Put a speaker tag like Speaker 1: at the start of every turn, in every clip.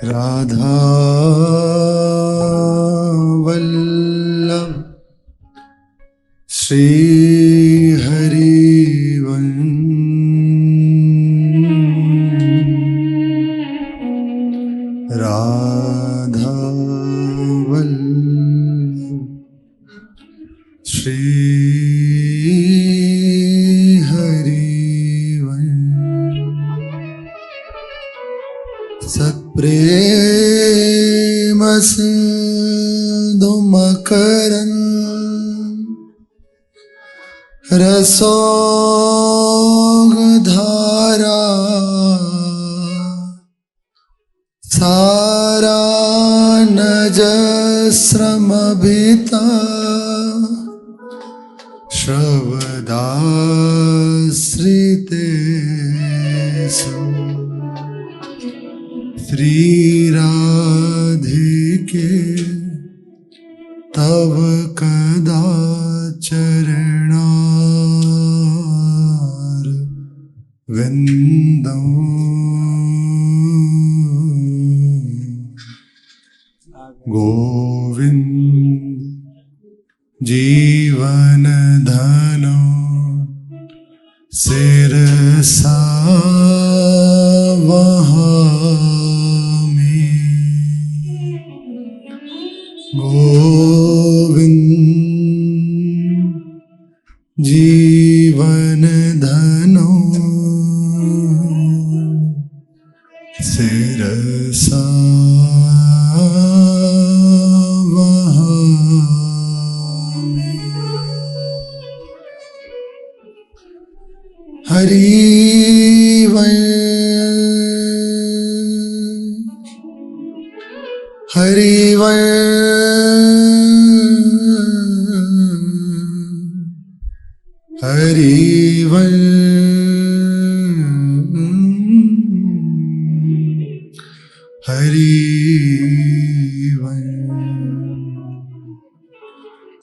Speaker 1: राधा वल्लभ श्री हरिवंश राधा वल्लभ श्री हरिवंश सत्प्रेम सिंधु मकरन रसोगधारा सारा नजस्रमभिता श्रवदाश्रितेषु श्रीराधिके तव कदाचरणार विंदं गोविंद जीवन धनो सिरसा वहामि गोविंद जीवन धनो सिरसा वहामि हरिवंश हरिवंश हरिवंश हरिवंश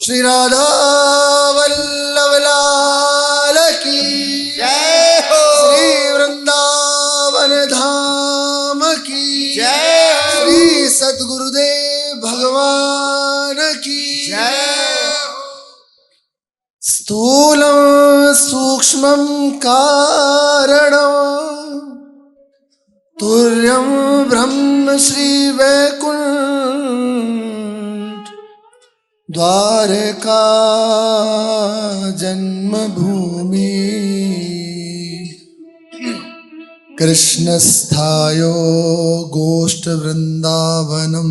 Speaker 1: श्री राधा वल्लभ लाल की
Speaker 2: जय हो।
Speaker 1: श्री वृंदावन धाम की
Speaker 2: जय हो।
Speaker 1: श्री सद्गुरुदेव भगवान की
Speaker 2: जय
Speaker 1: स्थूलं सूक्ष्मं कारणं तुर्यं ब्रह्म श्री वैकुंठ द्वारका जन्मभूमि कृष्णस्थायो गोष्ठ वृंदावनं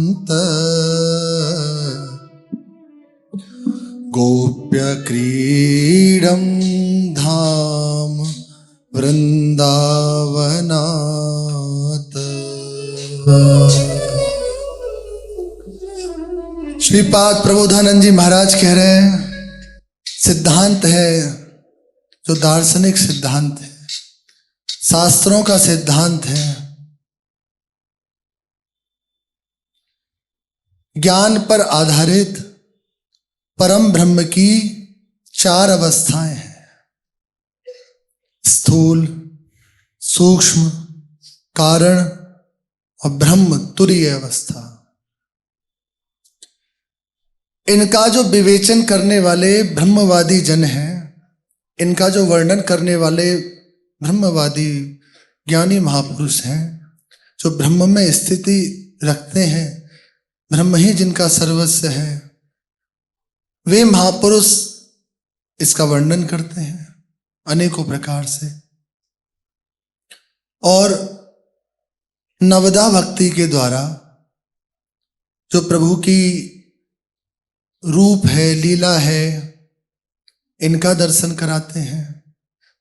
Speaker 1: गोप्य क्रीडं धाम वृंदावनात्। श्रीपाद प्रबोधानंद जी महाराज कह रहे हैं, सिद्धांत है जो दार्शनिक सिद्धांत है, शास्त्रों का सिद्धांत है, ज्ञान पर आधारित परम ब्रह्म की चार अवस्थाएं हैं, स्थूल, सूक्ष्म, कारण और ब्रह्म तुरीय अवस्था। इनका जो विवेचन करने वाले ब्रह्मवादी जन हैं, इनका जो वर्णन करने वाले ब्रह्मवादी ज्ञानी महापुरुष हैं, जो ब्रह्म में स्थिति रखते हैं, ब्रह्म ही जिनका सर्वस्व है, वे महापुरुष इसका वर्णन करते हैं अनेकों प्रकार से। और नवदा भक्ति के द्वारा जो प्रभु की रूप है, लीला है, इनका दर्शन कराते हैं,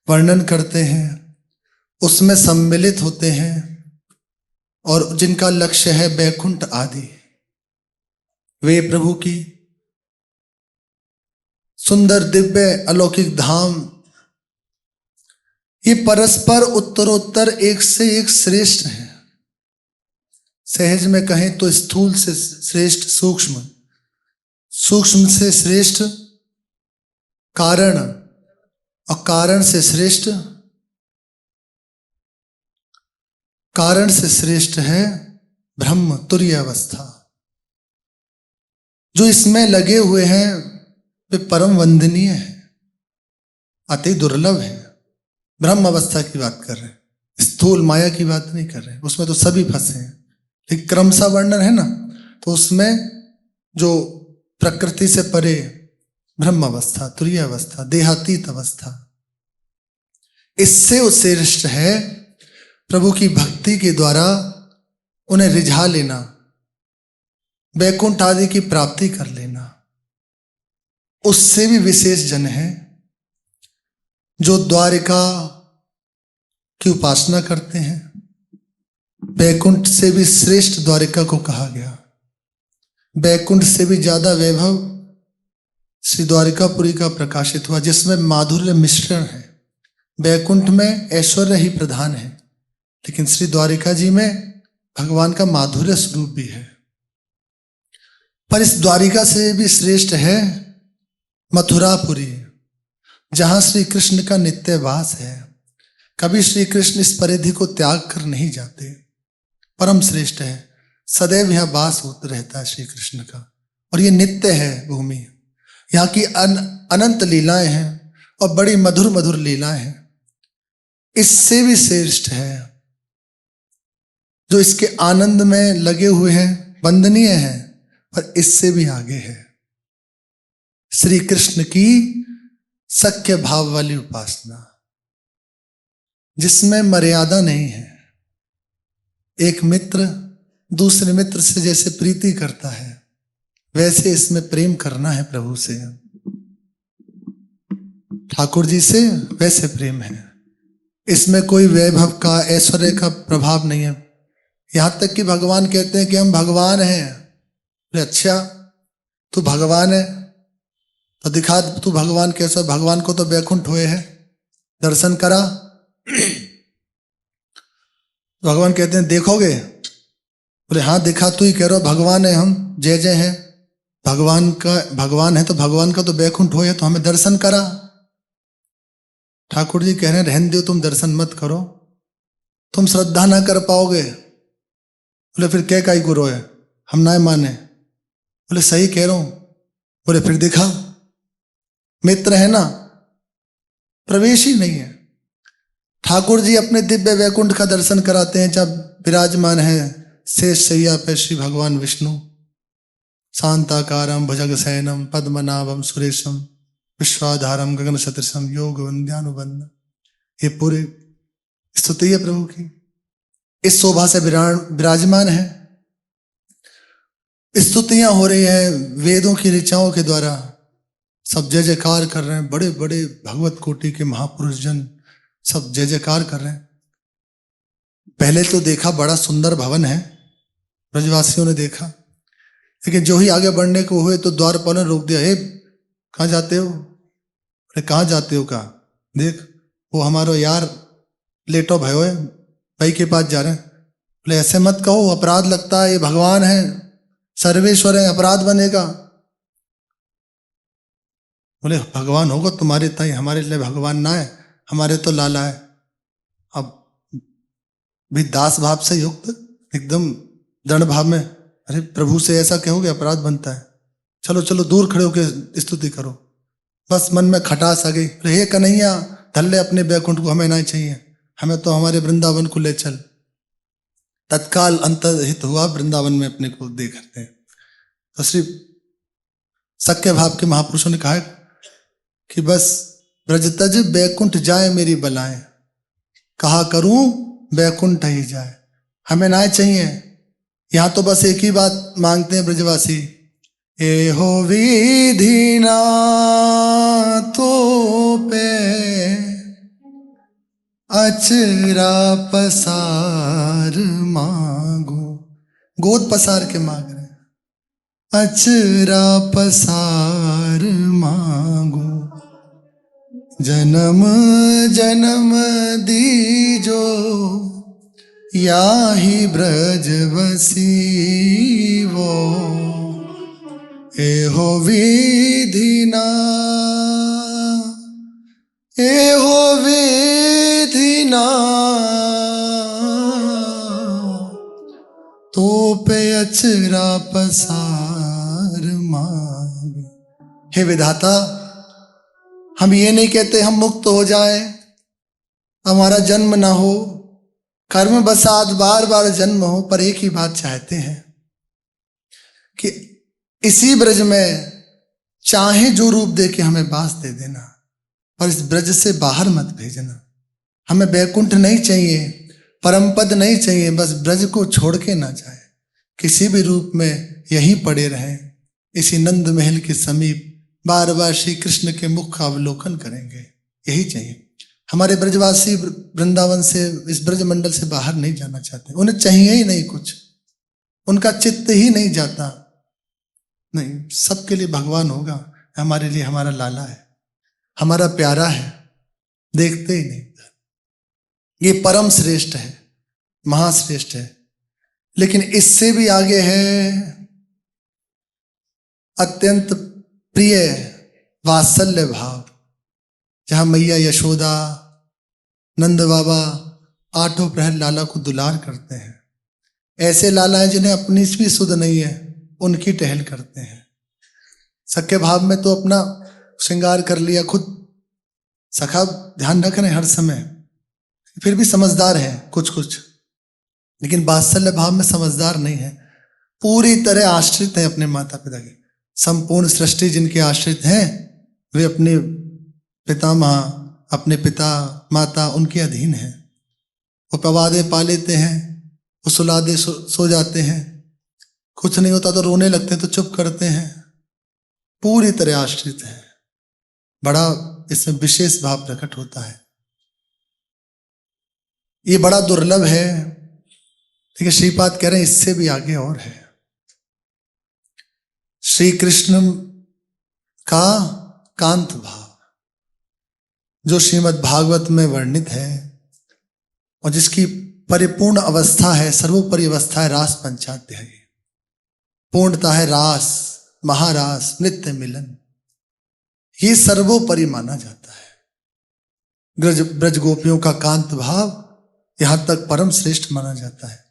Speaker 1: वर्णन करते हैं, उसमें सम्मिलित होते हैं, और जिनका लक्ष्य है बैकुंठ आदि, वे प्रभु की सुंदर दिव्य अलौकिक धाम, ये परस्पर उत्तरोत्तर एक से एक श्रेष्ठ है। सहज में कहें तो स्थूल से श्रेष्ठ सूक्ष्म, सूक्ष्म से श्रेष्ठ कारण, और कारण से श्रेष्ठ है ब्रह्म तुर्य अवस्था, जो इसमें लगे हुए हैं वे परम वंदनीय है, अति दुर्लभ है। ब्रह्म अवस्था की बात कर रहे हैं, स्थूल माया की बात नहीं कर रहे हैं, उसमें तो सभी फंसे हैं। लेकिन क्रमशः वर्णन है ना, तो उसमें जो प्रकृति से परे ब्रह्म अवस्था, तुरीय अवस्था, देहातीत अवस्था, इससे उत्कृष्ट है प्रभु की भक्ति के द्वारा उन्हें रिझा लेना, वैकुंठ आदि की प्राप्ति कर लेना। उससे भी विशेष जन है जो द्वारिका की उपासना करते हैं। वैकुंठ से भी श्रेष्ठ द्वारिका को कहा गया। वैकुंठ से भी ज्यादा वैभव श्री द्वारिकापुरी का प्रकाशित हुआ, जिसमें माधुर्य मिश्रण है। वैकुंठ में ऐश्वर्य ही प्रधान है, लेकिन श्री द्वारिका जी में भगवान का माधुर्य स्वरूप भी है। पर इस द्वारिका से भी श्रेष्ठ है मथुरापुरी, जहां श्री कृष्ण का नित्य वास है। कभी श्री कृष्ण इस परिधि को त्याग कर नहीं जाते, परम श्रेष्ठ है। सदैव यह वास होता रहता है श्री कृष्ण का, और ये नित्य है भूमि। यहाँ की अनंत लीलाएं हैं और बड़ी मधुर मधुर लीलाएं हैं। इससे भी श्रेष्ठ है जो इसके आनंद में लगे हुए हैं, वंदनीय हैं, पर इससे भी आगे है श्री कृष्ण की सख्य भाव वाली उपासना, जिसमें मर्यादा नहीं है। एक मित्र दूसरे मित्र से जैसे प्रीति करता है, वैसे इसमें प्रेम करना है प्रभु से, ठाकुर जी से वैसे प्रेम है। इसमें कोई वैभव का, ऐश्वर्य का प्रभाव नहीं है। यहां तक कि भगवान कहते हैं कि हम भगवान हैं। अच्छा, तू भगवान है तो दिखा, तू भगवान कैसा? भगवान को तो वैकुंठ हुए है, दर्शन करा। भगवान कहते हैं देखोगे? बोले हाँ दिखा, तू ही कह रहा भगवान है हम, जय जय है। भगवान है तो भगवान का तो वैकुंठ हो है, तो हमें दर्शन करा। ठाकुर जी कह रहे हैं रहने दो, तुम दर्शन मत करो, तुम श्रद्धा ना कर पाओगे। बोले फिर क्या काई गुरु है, हम ना माने। बोले सही कह रहा हूं। बोले फिर दिखा। मित्र है ना, प्रवेश ही नहीं है। ठाकुर जी अपने दिव्य वैकुंठ का दर्शन कराते हैं जब विराजमान है शेष शैया पे श्री भगवान विष्णु, शांताकारम भुजगशयनम पद्मनाभम सुरेशम विश्वाधारम गगन सदृशम योग वंद्यानुबंध। ये पूरे स्तुति है प्रभु की, इस शोभा से विराजमान है। स्तुतियां हो रही है वेदों की ऋचाओं के द्वारा, सब जय जयकार कर रहे हैं। बड़े बड़े भगवत कोटि के महापुरुष जन सब जय जयकार कर रहे हैं। पहले तो देखा बड़ा सुंदर भवन है, ब्रजवासियों ने देखा, लेकिन जो ही आगे बढ़ने को हुए तो द्वारपाल ने रोक दिया। हे कहाँ जाते हो? अरे कहाँ जाते हो? कहा देख वो हमारो यार लेटो भयो है, भाई के पास जा रहे हैं। बोले ऐसे मत कहो, अपराध लगता है, ये भगवान है, सर्वेश्वर है, अपराध बनेगा। बोले भगवान होगा तुम्हारे ताई, हमारे लिए भगवान ना है, हमारे तो लाला है। अब भी दास भाव से युक्त एकदम दृढ़ भाव में, अरे प्रभु से ऐसा कहोगे अपराध बनता है, चलो चलो दूर खड़े होकर स्तुति करो। बस मन में खटास आ गई। हे कन्हैया धल्ले अपने बैकुंठ को, हमें नहीं चाहिए, हमें तो हमारे वृंदावन को ले चल। तत्काल अंतर्हित हुआ, वृंदावन में अपने को देखते हैं। तो श्री सख्य भाव के महापुरुषों ने कहा कि बस ब्रजतज बैकुंठ जाए मेरी बलाएं, कहा करूं बैकुंठ ही जाए, हमें ना चाहिए। यहां तो बस एक ही बात मांगते हैं ब्रजवासी, ए हो विधि ना तो पे अचरा पसार मांगो। गोद पसार के मांग रहे हैं, अचरा पसार मांगो, जन्म जन्म दीजो याही ब्रज बसी वो, एहो विधि ना, एहो विधि ना तो गोप अचरा पसार मांग। हे विधाता, हम ये नहीं कहते हम मुक्त हो जाएं, हमारा जन्म ना हो, कर्म बसात बार बार जन्म हो, पर एक ही बात चाहते हैं कि इसी ब्रज में चाहे जो रूप दे के हमें बास दे देना, पर इस ब्रज से बाहर मत भेजना। हमें बैकुंठ नहीं चाहिए, परम पद नहीं चाहिए, बस ब्रज को छोड़ के ना जाए, किसी भी रूप में यहीं पड़े रहें, इसी नंद महल के समीप बार बार श्री कृष्ण के मुख का अवलोकन करेंगे, यही चाहिए। हमारे ब्रजवासी वृंदावन से, इस ब्रज मंडल से बाहर नहीं जाना चाहते, उन्हें चाहिए ही नहीं कुछ, उनका चित्त ही नहीं जाता। नहीं, सबके लिए भगवान होगा, हमारे लिए हमारा लाला है, हमारा प्यारा है, देखते ही नहीं। ये परम श्रेष्ठ है, महाश्रेष्ठ है। लेकिन इससे भी आगे है अत्यंत प्रिय वात्सल्य भाव, जहां मैया यशोदा, नंद बाबा आठों प्रहर लाला को दुलार करते हैं। ऐसे लाला हैं जिन्हें अपनी भी सुध नहीं है, उनकी टहल करते हैं। सख्य भाव में तो अपना श्रृंगार कर लिया खुद, सखा ध्यान रख रहे हैं हर समय, फिर भी समझदार है कुछ कुछ, लेकिन वात्सल्य भाव में समझदार नहीं है, पूरी तरह आश्रित है अपने माता पिता के। संपूर्ण सृष्टि जिनके आश्रित हैं, वे अपने पितामह, अपने पिता माता, उनके अधीन हैं। वो पवादे पा लेते हैं, वो सुलादे सो जाते हैं, कुछ नहीं होता तो रोने लगते हैं तो चुप करते हैं, पूरी तरह आश्रित है। बड़ा इसमें विशेष भाव प्रकट होता है। ये बड़ा दुर्लभ है, लेकिन श्रीपाद कह रहे हैं इससे भी आगे और है। श्री कृष्ण का कांत भाव जो श्रीमद् भागवत में वर्णित है और जिसकी परिपूर्ण अवस्था है, सर्वोपरि अवस्था है रास पंचाध्यायी, पूर्णता है रास, महारास, नित्य मिलन, ये सर्वोपरि माना जाता है। ब्रज गोपियों का कांत भाव यहां तक परम श्रेष्ठ माना जाता है।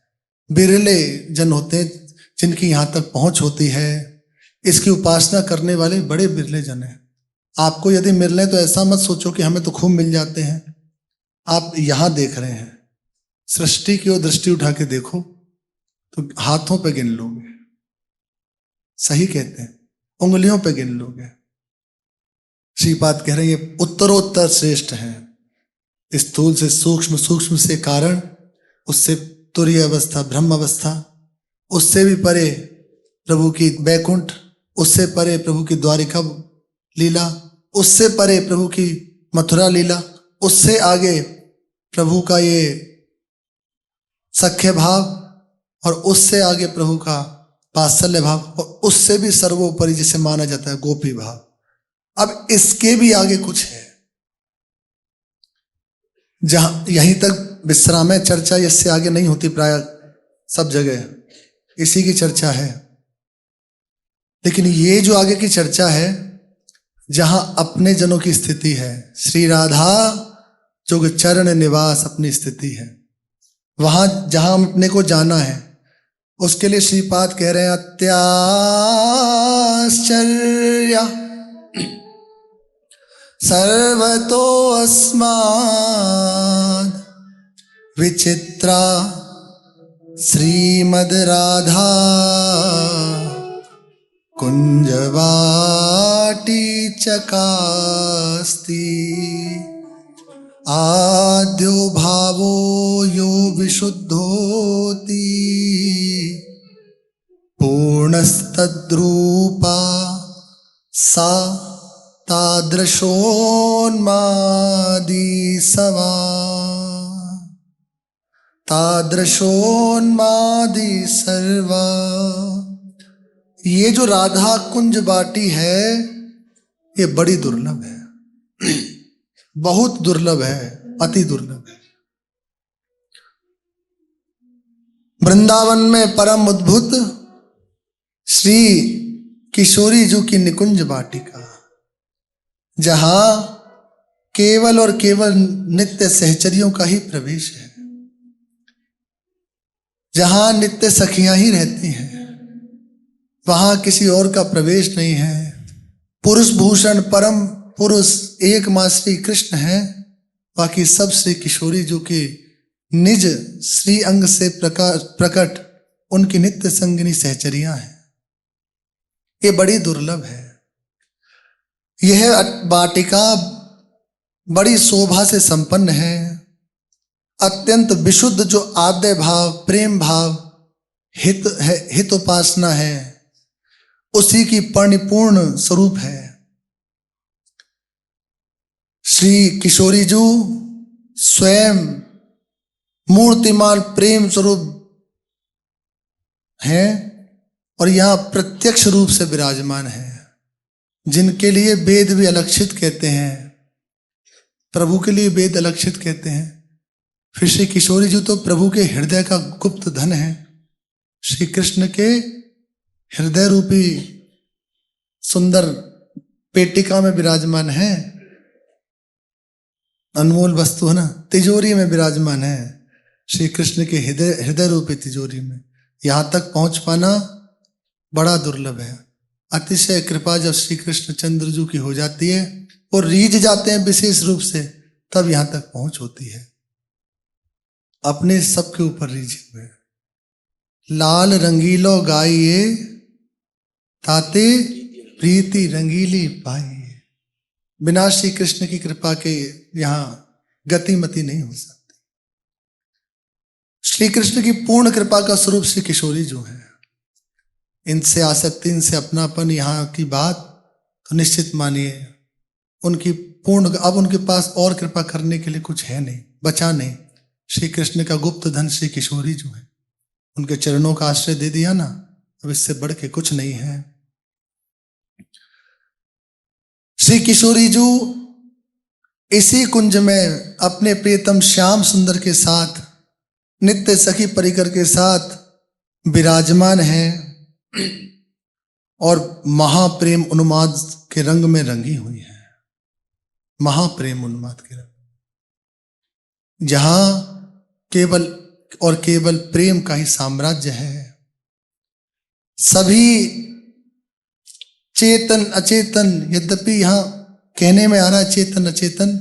Speaker 1: बिरले जन होते हैं जिनकी यहां तक पहुंच होती है, इसकी उपासना करने वाले बड़े बिरले जन हैं। आपको यदि मिल रहे तो ऐसा मत सोचो कि हमें तो खूब मिल जाते हैं। आप यहां देख रहे हैं, सृष्टि की ओर दृष्टि उठा के देखो तो हाथों पे गिन लोगे, सही कहते हैं, उंगलियों पे गिन लोगे। श्रीपाद कह रहे हैं ये उत्तरोत्तर श्रेष्ठ है। स्थूल से सूक्ष्म, सूक्ष्म से कारण, उससे तुरीय अवस्था, ब्रह्म अवस्था, उससे भी परे प्रभु की बैकुंठ, उससे परे प्रभु की द्वारिका लीला, उससे परे प्रभु की मथुरा लीला, उससे आगे प्रभु का ये सख्य भाव, और उससे आगे प्रभु का वात्सल्य भाव, और उससे भी सर्वोपरि जिसे माना जाता है गोपी भाव। अब इसके भी आगे कुछ है, जहां यहीं तक विश्राम है, चर्चा इससे आगे नहीं होती प्राय सब जगह, इसी की चर्चा है। लेकिन ये जो आगे की चर्चा है, जहां अपने जनों की स्थिति है, श्री राधा जो चरण निवास अपनी स्थिति है, वहां जहां हम अपने को जाना है, उसके लिए श्रीपाद कह रहे हैं अत्याश्चर्य सर्वतो अस्माद् विचित्रा श्रीमद् राधा कुंजवाटी चकास्ति आद्यो भावो यो विशुद्धोति पूर्णस्तद्रूपा सा तादृशोन्मादी सवा तादृशोन्मादी सर्वा। ये जो राधा कुंज बाटी है, ये बड़ी दुर्लभ है, बहुत दुर्लभ है, अति दुर्लभ है। वृंदावन में परम अद्भुत श्री किशोरी जी की निकुंज वाटिका, जहां केवल और केवल नित्य सहचरियों का ही प्रवेश है, जहां नित्य सखियां ही रहती हैं, वहां किसी और का प्रवेश नहीं है। पुरुष भूषण परम पुरुष एक मां श्री कृष्ण है, बाकी सब श्री किशोरी जो कि निज श्री अंग से प्रकट उनकी नित्य संगिनी सहचरियां हैं। ये बड़ी दुर्लभ है। यह वाटिका बड़ी शोभा से संपन्न है। अत्यंत विशुद्ध जो आद्य भाव, प्रेम भाव, हित उपासना है, उसी की परिपूर्ण स्वरूप है। श्री किशोरी जी स्वयं मूर्तिमान प्रेम स्वरूप हैं और यहां प्रत्यक्ष रूप से विराजमान है। जिनके लिए वेद भी अलक्षित कहते हैं, प्रभु के लिए वेद अलक्षित कहते हैं, फिर श्री किशोरी जी तो प्रभु के हृदय का गुप्त धन है। श्री कृष्ण के हृदय रूपी सुंदर पेटिका में विराजमान है, अनमोल वस्तु है ना, तिजोरी में विराजमान है। श्री कृष्ण के हृदय रूपी तिजोरी में यहां तक पहुंच पाना बड़ा दुर्लभ है। अतिशय कृपा जब श्री कृष्ण चंद्र जी की हो जाती है, वो रीझ जाते हैं विशेष रूप से, तब यहां तक पहुंच होती है। अपने सबके ऊपर रीझे हुए लाल रंगीलो गाइए, ताते प्रीति रंगीली पाइए। बिना श्री कृष्ण की कृपा के यहां गतिमति नहीं हो सकती। श्री कृष्ण की पूर्ण कृपा का स्वरूप श्री किशोरी जो है, इनसे आसक्ति, इनसे अपनापन, यहाँ की बात तो निश्चित मानिए उनकी पूर्ण, अब उनके पास और कृपा करने के लिए कुछ है नहीं, बचा नहीं। श्री कृष्ण का गुप्त धन श्री किशोरी जो है, उनके चरणों का आश्रय दे दिया ना, अब इससे बढ़ के कुछ नहीं है। श्री किशोरी जी इसी कुंज में अपने प्रियतम श्याम सुंदर के साथ, नित्य सखी परिकर के साथ विराजमान है और महाप्रेम उन्माद के रंग में रंगी हुई है। महाप्रेम उन्माद के रंग, जहां केवल और केवल प्रेम का ही साम्राज्य है। सभी चेतन अचेतन, यद्यपि यहां कहने में आ रहा है चेतन अचेतन,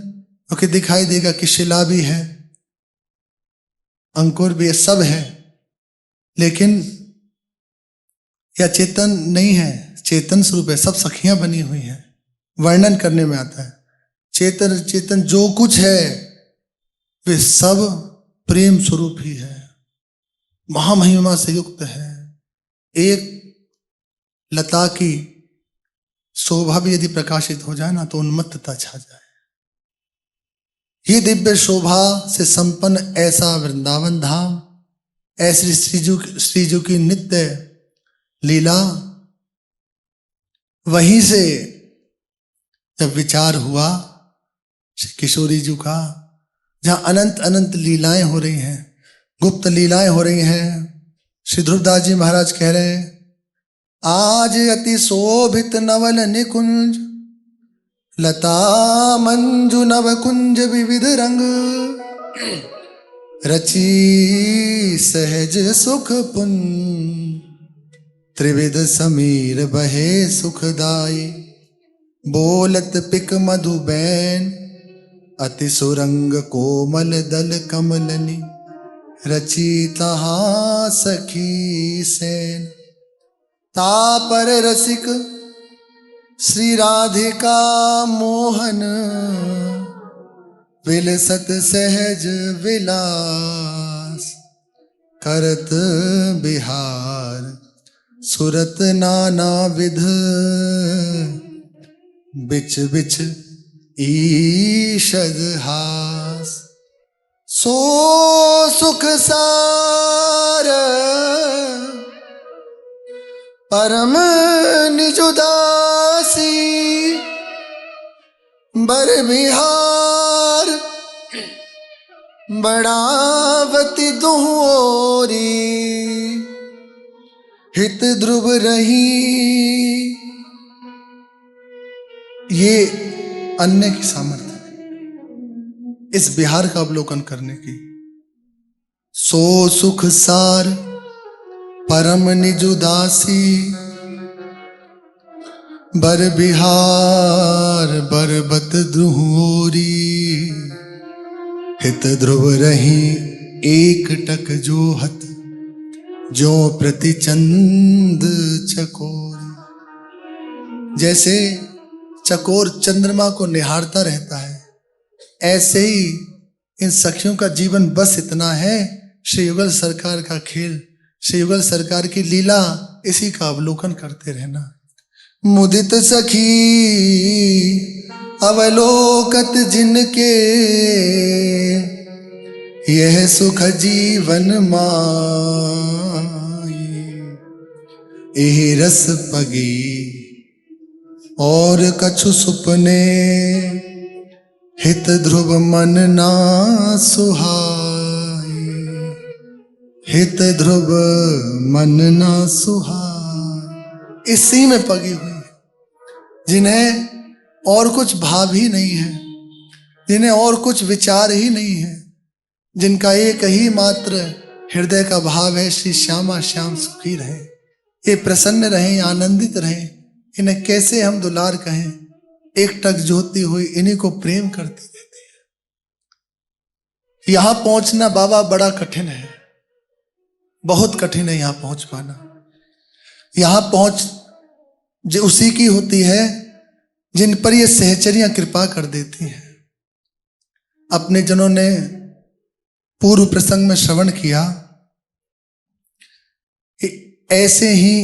Speaker 1: क्योंकि दिखाई देगा कि शिला भी है, अंकुर भी है, सब है, लेकिन यह चेतन नहीं है, चेतन स्वरूप है। सब सखियां बनी हुई हैं। वर्णन करने में आता है चेतन चेतन जो कुछ है वे सब प्रेम स्वरूप ही है, महामहिमा से युक्त है। एक लता की शोभा भी यदि प्रकाशित हो जाए ना, तो उन्मत्तता छा जाए। ये दिव्य शोभा से संपन्न ऐसा वृंदावन धाम, ऐसी श्रीजू की नित्य लीला, वहीं से जब विचार हुआ श्री किशोरी जी का, जहां अनंत अनंत लीलाएं हो रही हैं, गुप्त लीलाएं हो रही हैं। श्री ध्रुवदास जी महाराज कह रहे हैं, आज अति शोभित नवल निकुंज, लता मंजु नव कुंज विविध रंग, रची सहज सुख पुन, त्रिविध समीर बहे सुखदाई, बोलत पिक मधुबैन, अति सुरंग कोमल दल कमलनी, रची तहा सखी सेन। तापर रसिक श्री राधिका मोहन, विलसत सहज विलास, करत बिहार सुरत नाना विध, बिच बिच ईषद हास। सो सुख सार परम निज उदासी, बर बिहार बड़ावती दुहोरी, हित ध्रुव रही। ये अन्य की सामर्थ्य है इस बिहार का अवलोकन करने की। सो सुख सार परम निज उदासी, बर बिहार बरबत द्रुहोरी, हित ध्रुव रही एक टक जोहत, जो प्रति चंद चकोर। जैसे चकोर चंद्रमा को निहारता रहता है, ऐसे ही इन सखियों का जीवन बस इतना है। श्री युगल सरकार का खेल, श्री युगल सरकार की लीला, इसी का अवलोकन करते रहना। मुदित सखी अवलोकत जिनके, यह सुख जीवन माई, एह रस पगी और कछु सुपने, हित ध्रुव मन ना सुहाई, हित ध्रुव मन ना सुहाई। इसी में पगी हुई है, जिन्हें और कुछ भाव ही नहीं है, जिन्हें और कुछ विचार ही नहीं है, जिनका एक ही मात्र हृदय का भाव है, श्री श्यामा श्याम सुखी रहे, ये प्रसन्न रहें, आनंदित रहें। इन्हें कैसे हम दुलार कहें, एक टक जोती हुई इन्हीं को प्रेम करती रहती है। यहां पहुंचना बाबा बड़ा कठिन है, बहुत कठिन है यहां पहुंच पाना। यहां पहुंच जो उसी की होती है जिन पर ये सहचरियां कृपा कर देती हैं। अपने जनों ने पूर्व प्रसंग में श्रवण किया, ऐसे ही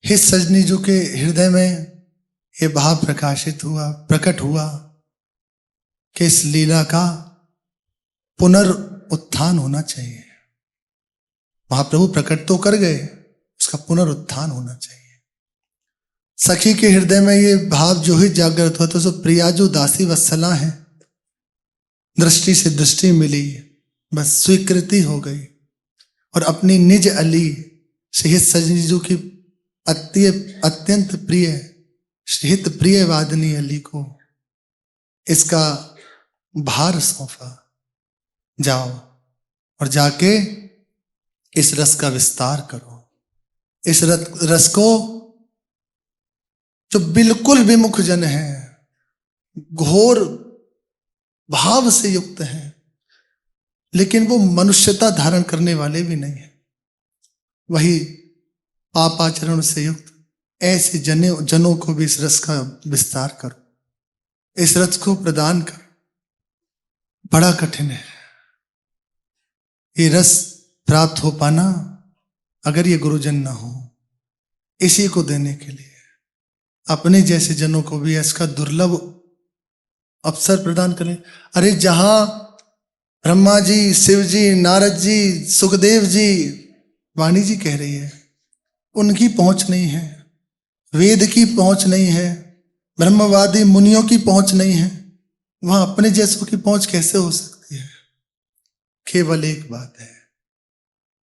Speaker 1: हिस सजनी जो के हृदय में ये भाव प्रकट हुआ कि इस लीला का पुनरुत्थान होना चाहिए। महाप्रभु प्रकट तो कर गए, उसका पुनरुत्थान होना चाहिए। सखी के हृदय में ये भाव जो ही जागृत हुआ तो सो प्रिया जो दासी वत्सला है, दृष्टि से दृष्टि मिली, बस स्वीकृति हो गई और अपनी निज अली श्री सजनी जो की अत्यंत प्रिय हित प्रिय वादनी अली को इसका भार सौंपा। जाओ और जाके इस रस का विस्तार करो। इस रस को जो बिल्कुल विमुख जन है, घोर भाव से युक्त हैं, लेकिन वो मनुष्यता धारण करने वाले भी नहीं है, वही पापाचरण से युक्त ऐसे जनों को भी इस रस का विस्तार करो, इस रस को प्रदान करो। बड़ा कठिन है ये रस प्राप्त हो पाना, अगर ये गुरुजन ना हो इसी को देने के लिए अपने जैसे जनों को भी इसका दुर्लभ अवसर प्रदान करें। अरे जहां ब्रह्मा जी, शिव जी, नारद जी, सुखदेव जी, वाणी जी कह रही है, उनकी पहुंच नहीं है, वेद की पहुंच नहीं है, ब्रह्मवादी मुनियों की पहुंच नहीं है, वहां अपने जैसों की पहुंच कैसे हो सकती है? केवल एक बात है,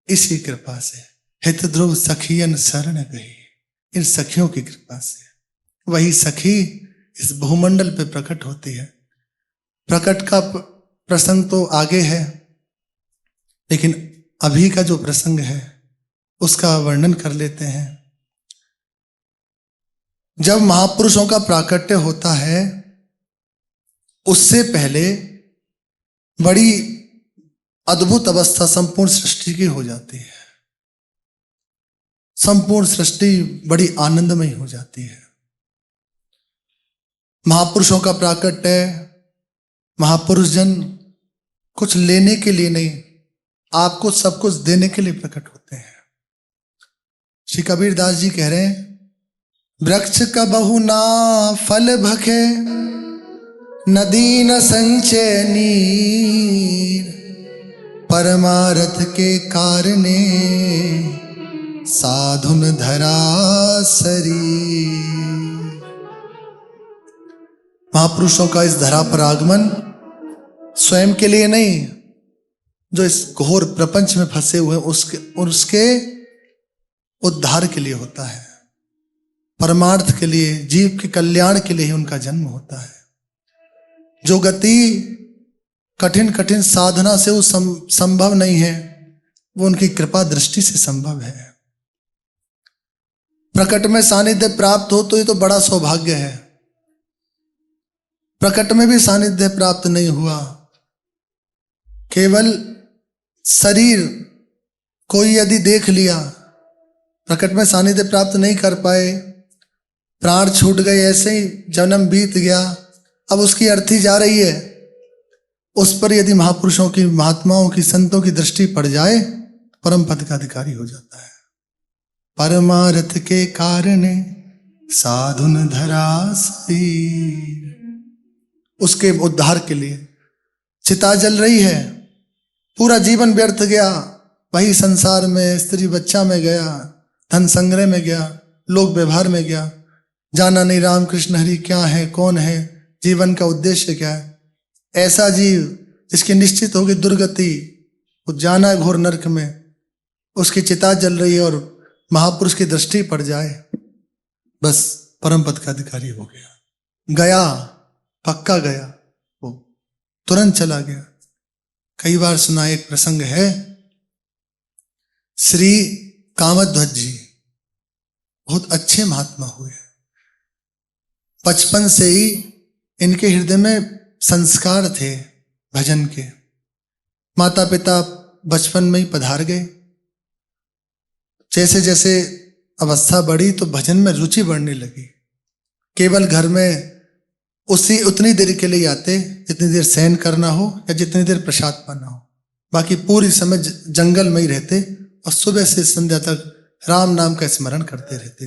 Speaker 1: इसी कृपा से हित ध्रुव सखियन शरण गई, इन सखियों की कृपा से वही सखी इस भूमंडल पे प्रकट होती है। प्रकट का प्रसंग तो आगे है, लेकिन अभी का जो प्रसंग है उसका वर्णन कर लेते हैं। जब महापुरुषों का प्राकट्य होता है उससे पहले बड़ी अद्भुत अवस्था संपूर्ण सृष्टि की हो जाती है। संपूर्ण सृष्टि बड़ी आनंदमयी हो जाती है। महापुरुषों का प्राकट्य, महापुरुष जन कुछ लेने के लिए नहीं, आपको सब कुछ देने के लिए प्रकट होते हैं। श्री कबीर दास जी कह रहे हैं, वृक्ष का बहु ना फल भखे, नदी न संचय नीर, परमारथ के कारणे साधुन धरा शरीर। महापुरुषों का इस धरा पर आगमन स्वयं के लिए नहीं, जो इस घोर प्रपंच में फंसे हुए उसके उद्धार के लिए होता है। परमार्थ के लिए, जीव के कल्याण के लिए ही उनका जन्म होता है। जो गति कठिन कठिन साधना से वो संभव नहीं है, वो उनकी कृपा दृष्टि से संभव है। प्रकट में सानिध्य प्राप्त हो तो ये तो बड़ा सौभाग्य है। प्रकट में भी सानिध्य प्राप्त नहीं हुआ, केवल शरीर कोई यदि देख लिया, प्रकट में सानिध्य प्राप्त नहीं कर पाए, प्राण छूट गए, ऐसे ही जन्म बीत गया, अब उसकी अर्थी जा रही है, उस पर यदि महापुरुषों की, महात्माओं की, संतों की दृष्टि पड़ जाए, परम पद का अधिकारी हो जाता है। परमार्थ के कारण साधुन धरा शरीर, उसके उद्धार के लिए चिता जल रही है, पूरा जीवन व्यर्थ गया, वही संसार में स्त्री बच्चा में गया, धन संग्रह में गया, लोक व्यवहार में गया, जाना नहीं रामकृष्ण हरि क्या है, कौन है, जीवन का उद्देश्य क्या है। ऐसा जीव जिसकी निश्चित होगी दुर्गति, वो जाना घोर नरक में, उसकी चिता जल रही है और महापुरुष की दृष्टि पड़ जाए, बस परम पद का अधिकारी हो गया। गया, पक्का गया, वो तुरंत चला गया। कई बार सुना एक प्रसंग है, श्री कामध्वज जी बहुत अच्छे महात्मा हुए, बचपन से ही इनके हृदय में संस्कार थे भजन के। माता पिता बचपन में ही पधार गए, जैसे जैसे अवस्था बढ़ी तो भजन में रुचि बढ़ने लगी। केवल घर में उतनी देर के लिए आते जितनी देर शयन करना हो या जितनी देर प्रसाद पाना हो, बाकी पूरी समय जंगल में ही रहते और सुबह से संध्या तक राम नाम का स्मरण करते रहते,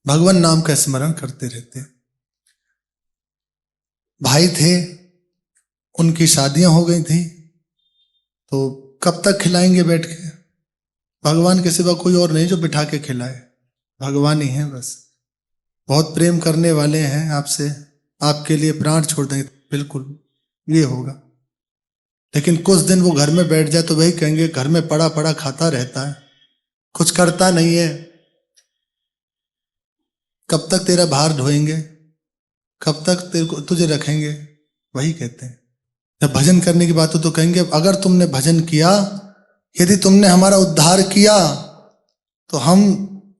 Speaker 1: भगवान नाम का स्मरण करते रहते। भाई थे, उनकी शादियां हो गई थी, तो कब तक खिलाएंगे बैठ के, भगवान के सिवा कोई और नहीं जो बिठा के खिलाए, भगवान ही हैं बस। बहुत प्रेम करने वाले हैं आपसे, आपके लिए प्राण छोड़ देंगे, बिल्कुल ये होगा। लेकिन कुछ दिन वो घर में बैठ जाए तो वही कहेंगे घर में पड़ा पड़ा खाता रहता है, कुछ करता नहीं है, कब तक तेरा भार ढोएंगे, कब तक तुझे रखेंगे, वही कहते हैं। जब भजन करने की बात हो तो कहेंगे अगर तुमने भजन किया, यदि तुमने हमारा उद्धार किया तो हम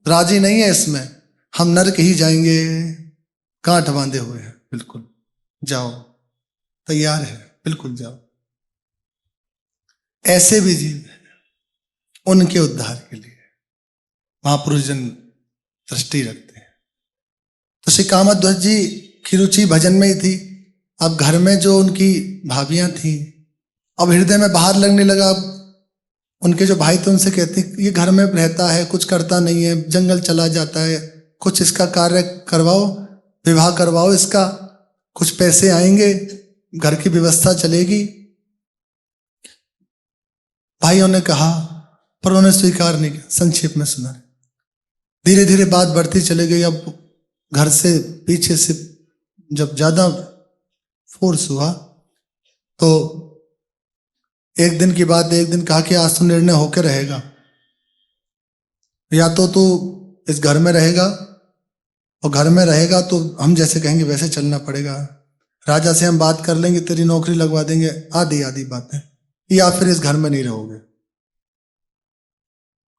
Speaker 1: राजी नहीं है इसमें, हम नरक ही जाएंगे। गांठ बांधे हुए हैं, बिल्कुल जाओ, तैयार है, बिल्कुल जाओ। ऐसे भी जीव हैं, उनके उद्धार के लिए महापुरुष जन दृष्टि रखते हैं। तो श्री कामध्वज जी की रुचि भजन में ही थी। अब घर में जो उनकी भाभियां थी, अब हृदय में बाहर लगने लगा। उनके जो भाई थे उनसे कहते ये घर में रहता है, कुछ करता नहीं है, जंगल चला जाता है, कुछ इसका कार्य करवाओ, विवाह करवाओ इसका, कुछ पैसे आएंगे, घर की व्यवस्था चलेगी। भाइयों ने कहा, पर उन्होंने स्वीकार नहीं किया। संक्षेप में सुना, धीरे धीरे बात बढ़ती चली गई। अब घर से पीछे से जब ज्यादा फोर्स हुआ तो एक दिन की बात, एक दिन कहा कि आज तो निर्णय होकर रहेगा, या तो तू इस घर में रहेगा, और घर में रहेगा तो हम जैसे कहेंगे वैसे चलना पड़ेगा, राजा से हम बात कर लेंगे, तेरी नौकरी लगवा देंगे, आदि आदि बातें, या फिर इस घर में नहीं रहोगे,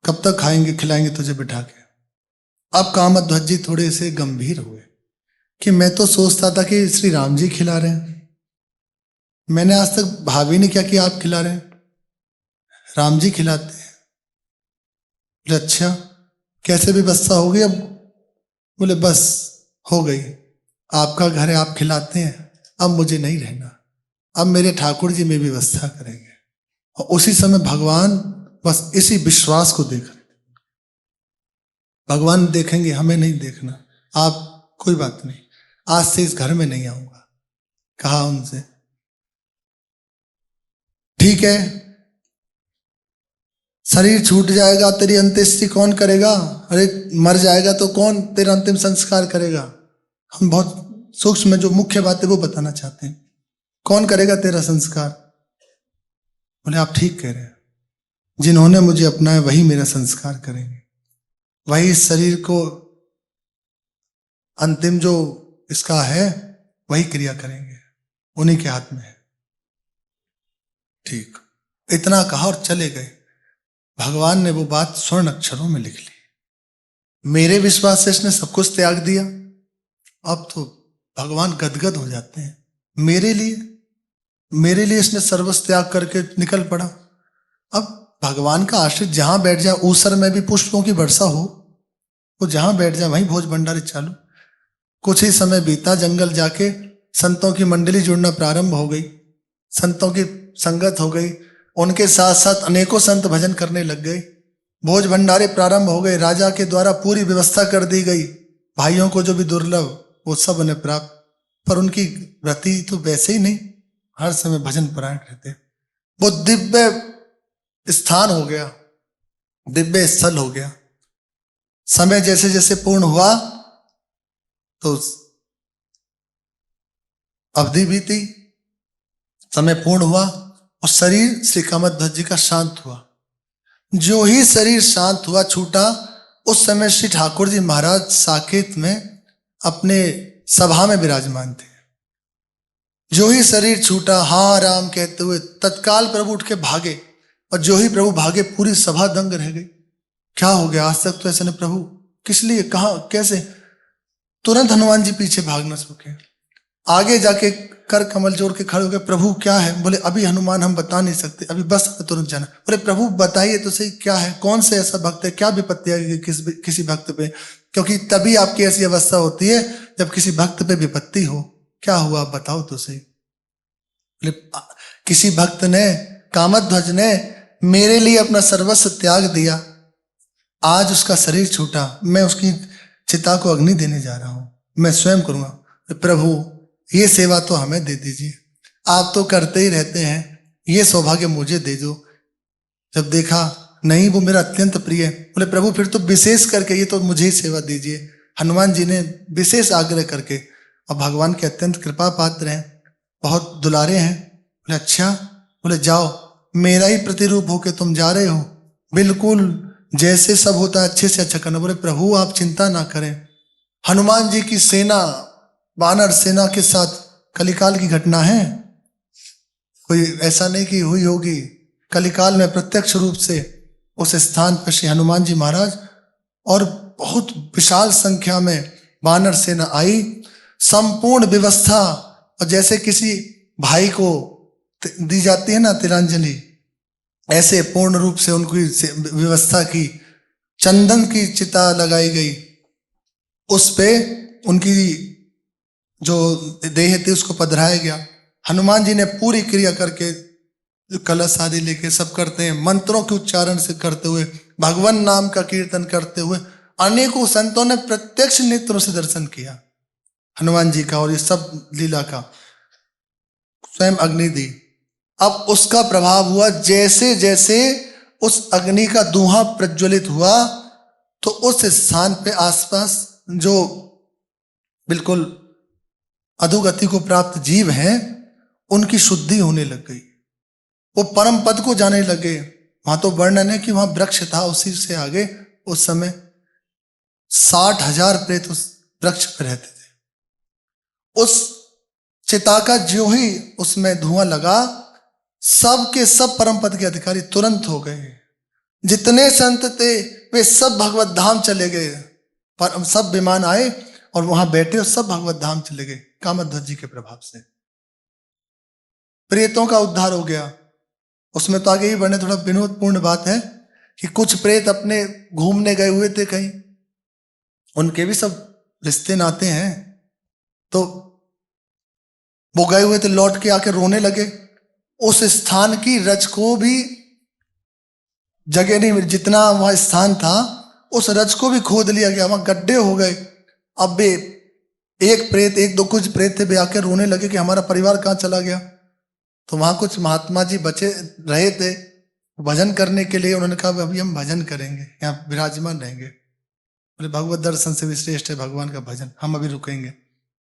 Speaker 1: कब तक खाएंगे खिलाएंगे तुझे बिठा के। अब कामध्वज जी थोड़े से गंभीर हुए कि मैं तो सोचता था कि श्री राम जी खिला रहे हैं, मैंने आज तक भाभी ने क्या किया, आप खिला रहे हैं, राम जी खिलाते हैं। बोले अच्छा, कैसे व्यवस्था हो गई अब? बोले बस हो गई, आपका घर है, आप खिलाते हैं, अब मुझे नहीं रहना, अब मेरे ठाकुर जी में व्यवस्था करेंगे। और उसी समय भगवान बस इसी विश्वास को देख रहे, भगवान देखेंगे, हमें नहीं देखना, आप कोई बात नहीं, आज से इस घर में नहीं आऊंगा। कहा उनसे, ठीक है, शरीर छूट जाएगा, तेरी अंत्येष्टि कौन करेगा? अरे मर जाएगा तो कौन तेरा अंतिम संस्कार करेगा? हम बहुत सूक्ष्म जो मुख्य बात है वो बताना चाहते हैं। कौन करेगा तेरा संस्कार? बोले आप ठीक कह रहे हैं, जिन्होंने मुझे अपनाया वही मेरा संस्कार करेंगे, वही इस शरीर को अंतिम जो इसका है वही क्रिया करेंगे, उन्हीं के हाथ में है। ठीक, इतना कहा और चले गए। भगवान ने वो बात स्वर्ण अक्षरों में लिख ली। मेरे विश्वास से इसने सब कुछ त्याग दिया। अब तो भगवान गदगद हो जाते हैं। मेरे लिए इसने सर्वस्व त्याग करके निकल पड़ा। अब भगवान का आश्रित जहां बैठ जाए, ऊसर में भी पुष्पों की वर्षा हो, वो जहां बैठ जाए वहीं भोज भंडारी चालू। कुछ ही समय बीता, जंगल जाके संतों की मंडली जुड़ना प्रारंभ हो गई, संतों की संगत हो गई। उनके साथ साथ अनेकों संत भजन करने लग गए। भोज भंडारे प्रारंभ हो गए। राजा के द्वारा पूरी व्यवस्था कर दी गई। भाइयों को जो भी दुर्लभ वो सब उन्हें प्राप्त। पर उनकी व्रति तो वैसे ही नहीं, हर समय भजन परायण रहते। वो दिव्य स्थान हो गया, दिव्य स्थल हो गया। समय जैसे जैसे पूर्ण हुआ तो अवधि बीती, समय पूर्ण हुआ और शरीर श्री कामध्वज जी का शांत हुआ। जो ही शरीर शांत हुआ, छूटा, उस समय श्री ठाकुर जी महाराज साकेत में अपने सभा में विराजमान थे। जो ही शरीर छूटा, हाँ राम कहते हुए तत्काल प्रभु उठ के भागे। और जो ही प्रभु भागे, पूरी सभा दंग रह गई। क्या हो गया? आज तक तो ऐसे नहीं। प्रभु किस लिए, कहां, कैसे? तुरंत हनुमान जी पीछे भाग न सके। आगे जाके कर कमल जोड़ के खड़े हो गए। प्रभु क्या है? बोले अभी हनुमान हम बता नहीं सकते, अभी बस तुरंत जाना। बोले प्रभु बताइए तो सही, क्या है? कौन से ऐसा भक्त है? क्या विपत्ति आएगी किसी भक्त पे? क्योंकि तभी आपकी ऐसी अवस्था होती है जब किसी भक्त पे विपत्ति हो। क्या हुआ बताओ तो सही। बोले किसी भक्त ने, कामध्वज ने मेरे लिए अपना सर्वस्व त्याग दिया। आज उसका शरीर छूटा, मैं उसकी चिता को अग्नि देने जा रहा हूं, मैं स्वयं करूंगा। प्रभु ये सेवा तो हमें दे दीजिए, आप तो करते ही रहते हैं, ये सौभाग्य मुझे दे दो। जब देखा नहीं वो मेरा अत्यंत प्रिय है, बोले प्रभु फिर तो विशेष करके ये तो मुझे ही सेवा दीजिए। हनुमान जी ने विशेष आग्रह करके, और भगवान के अत्यंत कृपा पात्र हैं, बहुत दुलारे हैं। बोले अच्छा, बोले जाओ, मेरा ही प्रतिरूप होके तुम जा रहे हो, बिल्कुल जैसे सब होता है अच्छे से अच्छा करना। बोले प्रभु आप चिंता ना करें, हनुमान जी की सेना, वानर सेना के साथ कलिकाल की घटना है, कोई ऐसा नहीं कि हुई होगी। कलिकाल में प्रत्यक्ष रूप से उस स्थान पर श्री हनुमान जी महाराज और बहुत विशाल संख्या में वानर सेना आई। संपूर्ण व्यवस्था, और जैसे किसी भाई को दी जाती है ना तिलांजलि, ऐसे पूर्ण रूप से उनकी व्यवस्था की। चंदन की चिता लगाई गई, उस पे उनकी जो देह थी उसको पधराया गया। हनुमान जी ने पूरी क्रिया करके, जो कलश आदि लेके सब करते हैं, मंत्रों के उच्चारण से करते हुए, भगवान नाम का कीर्तन करते हुए, अनेकों संतों ने प्रत्यक्ष नेत्रों से दर्शन किया हनुमान जी का, और ये सब लीला का। स्वयं अग्नि दी। अब उसका प्रभाव हुआ, जैसे जैसे उस अग्नि का धुआं प्रज्वलित हुआ तो उस स्थान पे आसपास जो बिल्कुल अधोगति को प्राप्त जीव हैं उनकी शुद्धि होने लग गई, वो परम पद को जाने लगे। वहां तो वर्णन है कि वहां वृक्ष था, उसी से आगे उस समय 60,000 प्रेत उस वृक्ष पर रहते थे। उस चिता का जो ही उसमें धुआं लगा, सब के सब परम पद के अधिकारी तुरंत हो गए। जितने संत थे वे सब भगवत धाम चले गए, पर सब विमान आए और वहां बैठे और सब भगवत धाम चले गए कामध्वज जी के प्रभाव से। प्रेतों का उद्धार हो गया। उसमें तो आगे ही बढ़ने, थोड़ा विनोदपूर्ण बात है कि कुछ प्रेत अपने घूमने गए हुए थे कहीं, उनके भी सब रिश्ते नाते हैं, तो वो गए हुए थे, लौट के आके रोने लगे। उस स्थान की रज को भी जगह नहीं मिली, जितना वहां स्थान था उस रज को भी खोद लिया गया, वहां गड्ढे हो गए। अब वे एक प्रेत, एक दो कुछ प्रेत थे, वे आके रोने लगे कि हमारा परिवार कहाँ चला गया। तो वहां कुछ महात्मा जी बचे रहे थे भजन करने के लिए, उन्होंने कहा अभी हम भजन करेंगे, यहाँ विराजमान रहेंगे। बोले भगवत दर्शन से भी श्रेष्ठ है भगवान का भजन, हम अभी रुकेंगे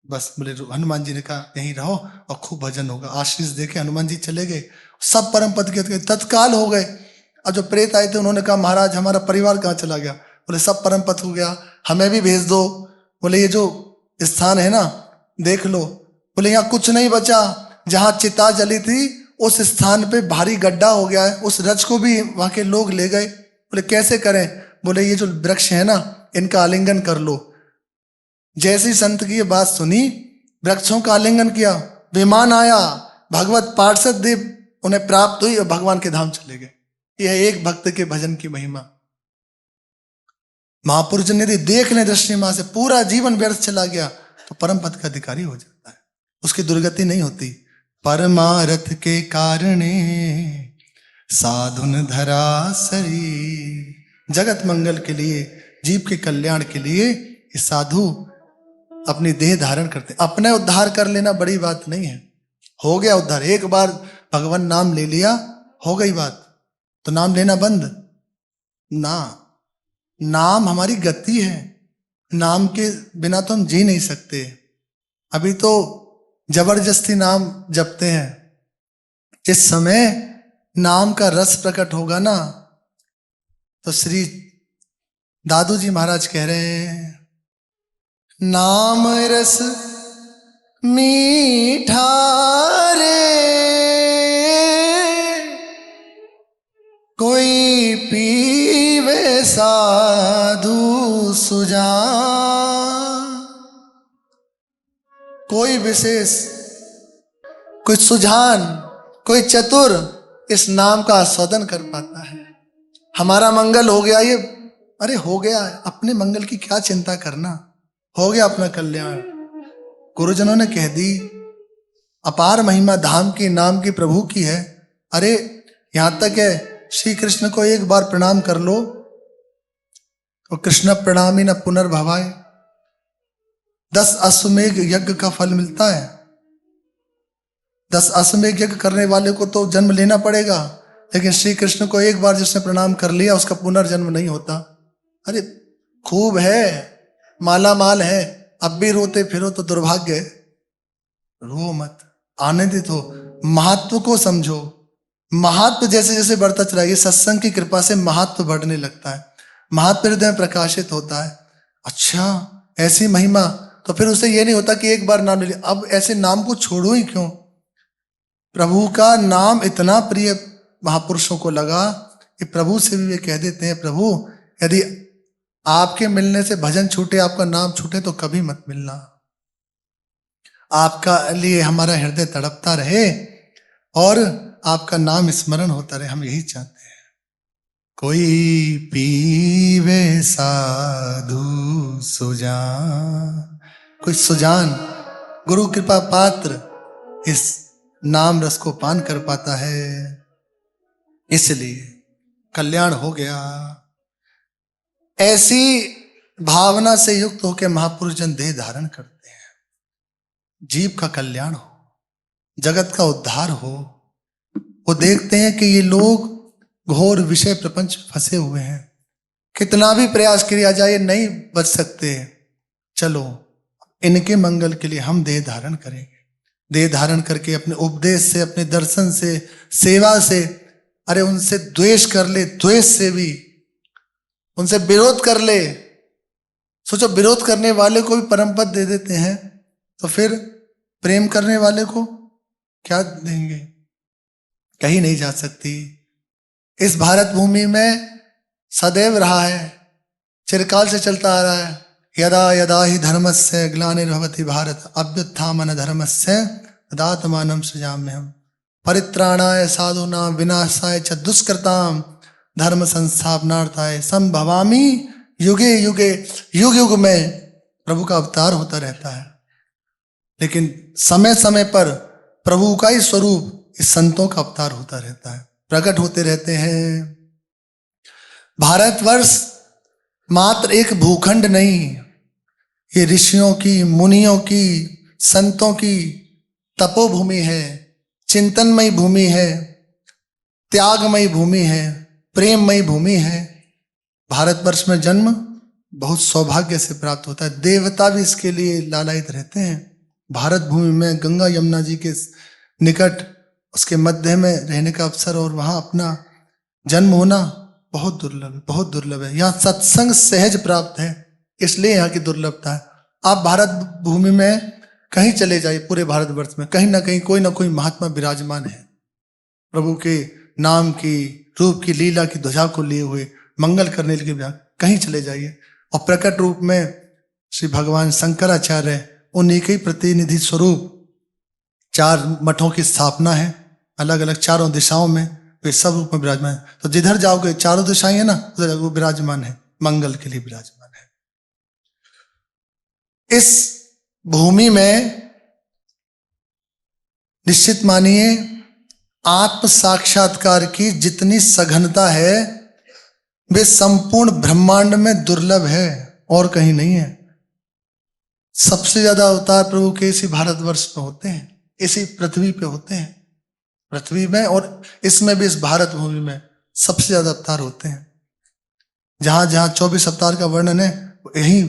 Speaker 1: बस। बोले हनुमान जी ने कहा यहीं रहो और खूब भजन होगा। आशीष देके हनुमान जी चले गए, सब परम पद के तत्काल हो गए। और जो प्रेत आए थे उन्होंने कहा महाराज हमारा परिवार कहाँ चला गया। बोले सब परम पद हो गया, हमें भी भेज दो। बोले ये जो स्थान है ना देख लो। बोले यहाँ कुछ नहीं बचा, जहां चिता जली थी उस स्थान पे भारी गड्ढा हो गया है, उस रज को भी वहां के लोग ले गए। बोले कैसे करें? बोले ये जो वृक्ष है ना, इनका आलिंगन कर लो। जैसी संत की ये बात सुनी, वृक्षों का आलिंगन किया, विमान आया, भगवत पार्षद देव उन्हें प्राप्त हुई और भगवान के धाम चले गए। यह एक भक्त के भजन की महिमा। महापुरुष जन यदि देख लें दृष्टि मां से, पूरा जीवन व्यर्थ चला गया तो परम पद का अधिकारी हो जाता है, उसकी दुर्गति नहीं होती। परमारथ के कारणे साधुन धरा सरी। जगत मंगल के लिए, जीव के कल्याण के लिए ये साधु अपनी देह धारण करते। अपने उद्धार कर लेना बड़ी बात नहीं है, हो गया उद्धार। एक बार भगवान नाम ले लिया, हो गई बात, तो नाम लेना बंद ना। नाम हमारी गति है, नाम के बिना तो हम जी नहीं सकते। अभी तो जबरदस्ती नाम जपते हैं। जिस समय नाम का रस प्रकट होगा ना, तो श्री दादू जी महाराज कह रहे हैं, नाम रस मीठा रे कोई पीवे साधु सुजा। कोई विशेष, कोई सुजान, कोई चतुर इस नाम का आस्वादन कर पाता है। हमारा मंगल हो गया, ये अरे हो गया, अपने मंगल की क्या चिंता करना, हो गया अपना कल्याण। गुरुजनों ने कह दी, अपार महिमा धाम की, नाम की, प्रभु की है। अरे यहां तक है, श्री कृष्ण को एक बार प्रणाम कर लो तो कृष्ण प्रणामी न पुनर्भवाय, 10 अश्वमेघ यज्ञ का फल मिलता है। 10 अश्वमेघ यज्ञ करने वाले को तो जन्म लेना पड़ेगा, लेकिन श्री कृष्ण को एक बार जिसने प्रणाम कर लिया उसका पुनर्जन्म नहीं होता। अरे खूब है, माला माल है, अब भी रोते फिरो तो दुर्भाग्य है। रो मत, आनंदित हो, महत्व को समझो। महत्व जैसे जैसे बढ़ता चला, ये सत्संग की कृपा से महत्व बढ़ने लगता है, महत्व हृदय में प्रकाशित होता है। अच्छा ऐसी महिमा, तो फिर उसे ये नहीं होता कि एक बार नाम ले लिया, अब ऐसे नाम को छोड़ो ही क्यों। प्रभु का नाम इतना प्रिय महापुरुषों को लगा कि प्रभु से भी वे कह देते हैं, प्रभु यदि आपके मिलने से भजन छूटे, आपका नाम छूटे तो कभी मत मिलना। आपका लिए हमारा हृदय तड़पता रहे और आपका नाम स्मरण होता रहे, हम यही चाहते हैं। कोई पीवे साधु सुजान, कोई सुजान गुरु कृपा पात्र इस नाम रस को पान कर पाता है, इसलिए कल्याण हो गया। ऐसी भावना से युक्त होकर महापुरुष जन देह धारण करते हैं। जीव का कल्याण हो, जगत का उद्धार हो। वो देखते हैं कि ये लोग घोर विषय प्रपंच में फंसे हुए हैं, कितना भी प्रयास किया जाए नहीं बच सकते। चलो इनके मंगल के लिए हम देह धारण करेंगे। देह धारण करके अपने उपदेश से, अपने दर्शन से, सेवा से, अरे उनसे द्वेष कर ले, द्वेष से भी उनसे विरोध कर ले। सोचो विरोध करने वाले को भी परम पद दे देते हैं, तो फिर प्रेम करने वाले को क्या देंगे? कहीं नहीं जा सकती। इस भारत भूमि में सदैव रहा है, चिरकाल से चलता आ रहा है, यदा यदा ही धर्मस्य ग्लानिर्भवति भारत अभ्युत्थान धर्मस्य तदात्मानं सृजाम्यहम् परित्राणाय साधूनां विनाशाय च दुष्कृतां धर्म संस्थापनार्थाय संभवामि युगे युगे। युग युग में प्रभु का अवतार होता रहता है, लेकिन समय समय पर प्रभु का ही स्वरूप इस संतों का अवतार होता रहता है, प्रकट होते रहते हैं। भारतवर्ष मात्र एक भूखंड नहीं, ये ऋषियों की, मुनियों की, संतों की तपोभूमि है, चिंतनमयी भूमि है, त्यागमयी भूमि है, प्रेममयी भूमि है। भारतवर्ष में जन्म बहुत सौभाग्य से प्राप्त होता है, देवता भी इसके लिए लालायित रहते हैं। भारत भूमि में गंगा यमुना जी के निकट, उसके मध्य में रहने का अवसर और वहाँ अपना जन्म होना बहुत दुर्लभ है, बहुत दुर्लभ है। यहाँ सत्संग सहज प्राप्त है, इसलिए यहाँ की दुर्लभता है। आप भारत भूमि में कहीं चले जाइए, पूरे भारतवर्ष में कहीं ना कहीं कोई ना कोई महात्मा विराजमान है। प्रभु के नाम की, रूप की, लीला की ध्वजा को लिए हुए मंगल करने के लिए कहीं चले जाइए। और प्रकट रूप में श्री भगवान शंकराचार्य उन्हीं के प्रतिनिधि स्वरूप 4 मठों की स्थापना है अलग अलग 4 दिशाओं में, वे सब रूप में विराजमान है। तो जिधर जाओगे 4 दिशाएं है ना, उधर वो विराजमान है, मंगल के लिए विराजमान है। इस भूमि में निश्चित मानिए आत्म साक्षात्कार की जितनी सघनता है वे संपूर्ण ब्रह्मांड में दुर्लभ है और कहीं नहीं है। सबसे ज्यादा अवतार प्रभु के इसी भारतवर्ष में होते हैं, इसी पृथ्वी पे होते हैं, पृथ्वी में, और इसमें भी इस भारत भूमि में सबसे ज्यादा अवतार होते हैं। जहां जहां 24 अवतार का वर्णन है यही